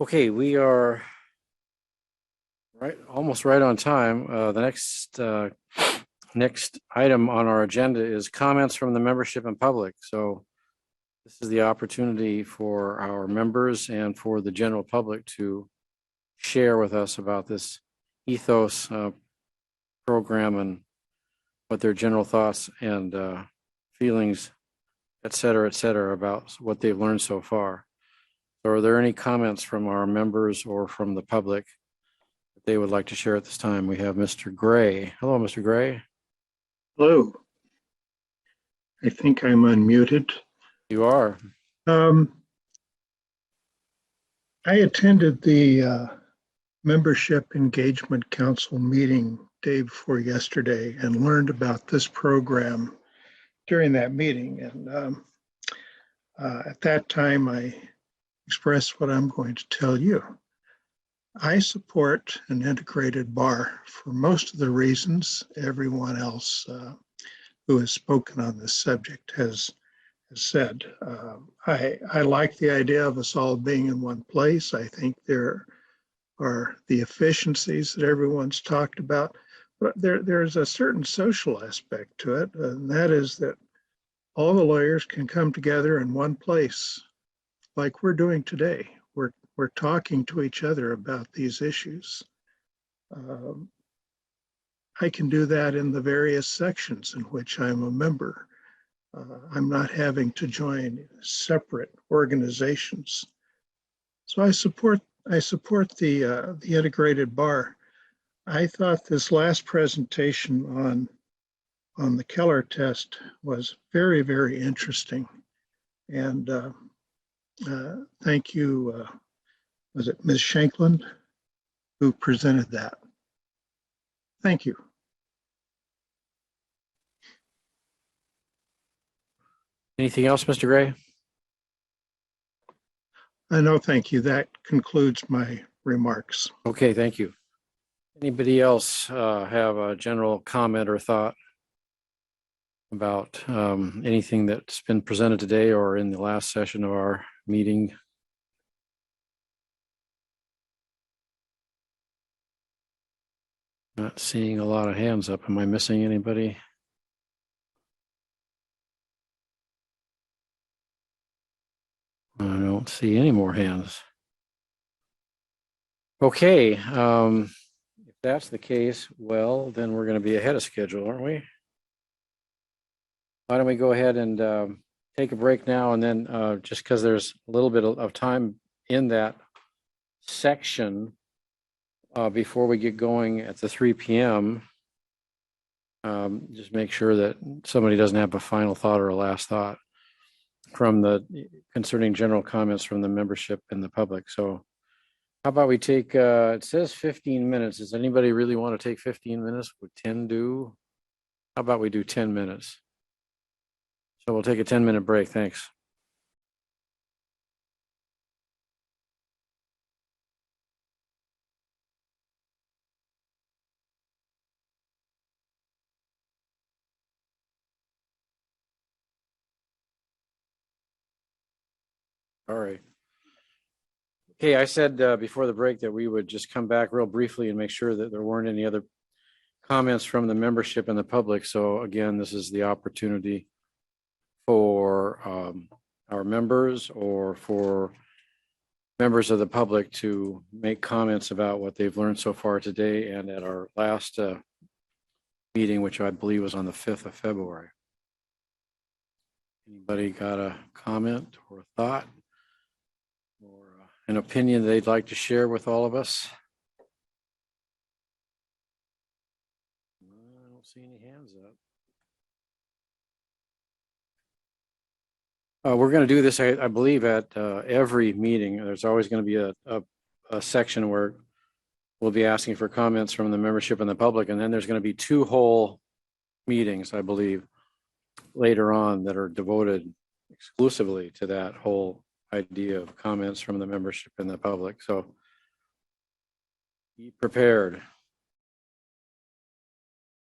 Okay, we are almost right on time. The next item on our agenda is comments from the membership and public. So this is the opportunity for our members and for the general public to share with us about this ethos program and what their general thoughts and feelings, et cetera, about what they've learned so far. So are there any comments from our members or from the public that they would like to share at this time? We have Mr. Gray. Hello, Mr. Gray. Hello. I think I'm unmuted. You are. I attended the Membership Engagement Council meeting day before yesterday and learned about this program during that meeting. And at that time, I expressed what I'm going to tell you. I support an integrated bar for most of the reasons everyone else who has spoken on this subject has said. I like the idea of us all being in one place. I think there are the efficiencies that everyone's talked about, but there's a certain social aspect to it, and that is that all the lawyers can come together in one place like we're doing today. We're talking to each other about these issues. I can do that in the various sections in which I'm a member. I'm not having to join separate organizations. So I support the integrated bar. I thought this last presentation on the Keller test was very, very interesting. And thank you, was it Ms. Shankland who presented that? Thank you. Anything else, Mr. Gray? No, thank you. That concludes my remarks. Okay, thank you. Anybody else have a general comment or thought about anything that's been presented today or in the last session of our meeting? Not seeing a lot of hands up. Am I missing anybody? I don't see any more hands. Okay, if that's the case, well, then we're going to be ahead of schedule, aren't we? Why don't we go ahead and take a break now, and then just because there's a little bit of time in that section before we get going at the 3 p.m., just make sure that somebody doesn't have a final thought or a last thought from concerning general comments from the membership and the public. So how about we take, it says 15 minutes. Does anybody really want to take 15 minutes? Would 10 do? How about we do 10 minutes? So we'll take a 10-minute break. Thanks. All right. Okay, I said before the break that we would just come back real briefly and make sure that there weren't any other comments from the membership and the public. So again, this is the opportunity for our members or for members of the public to make comments about what they've learned so far today and at our last meeting, which I believe was on the 5th of February. Anybody got a comment or a thought or an opinion they'd like to share with all of us? I don't see any hands up. We're going to do this, I believe, at every meeting. There's always going to be a section where we'll be asking for comments from the membership and the public, and then there's going to be 2 whole meetings, I believe, later on that are devoted exclusively to that whole idea of comments from the membership and the public. So be prepared.